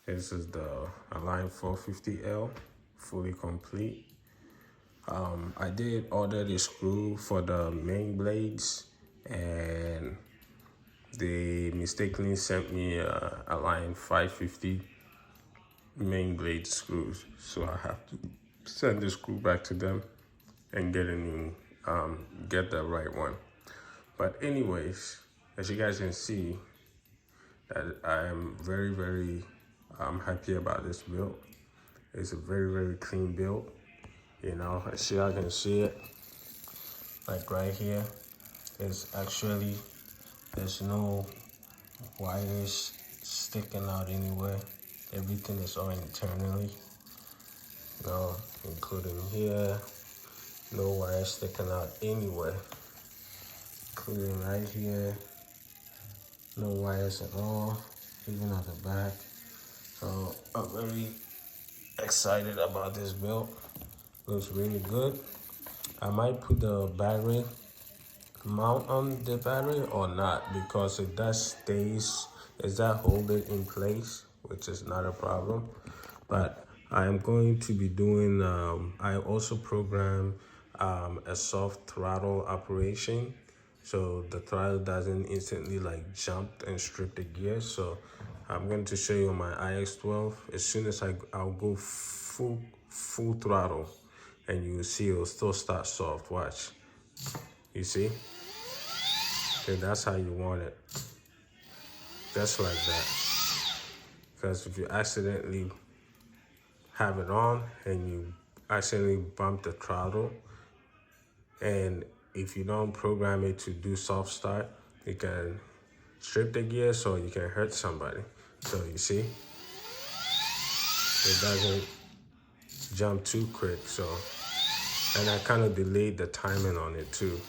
This is the Align 450L, fully complete. I did order the screw for the main blades, and they mistakenly sent me a Align 550 main blade screws. So I have to send the screw back to them and get a new, get the right one. But anyways, as you guys can see, that I am very happy about this build. It's a very clean build. You know, as you guys can see it, like right here, there's no wires sticking out anywhere. Everything is all internally, you know, including here. No wires sticking out anywhere, including right here. No wires at all, even at the back. So I'm very excited about this build. Looks really good. I might put the battery mount on the battery or not, because it does hold it in place, which is not a problem. But I am going to be doing, I also program a soft throttle operation, so the throttle doesn't instantly like jump and strip the gear. So I'm going to show you on my iX12. As soon as I'll go full throttle, and you will see it will still start soft. Watch. You see? Okay, that's how you want it. Just like that. Because if you accidentally have it on and you accidentally bump the throttle, and if you don't program it to do soft start, you can strip the gears or you can hurt somebody. So you see, it doesn't jump too quick. So, and I kind of delayed the timing on it too,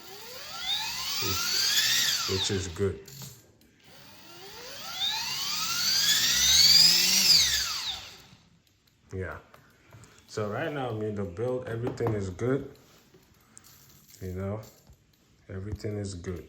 which is good. Yeah. So right now, I mean, the build, everything is good. You know, everything is good.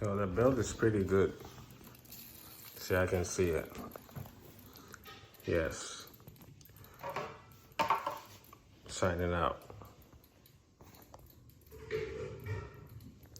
So the build is pretty good. See, I can see it. Yes. Signing out.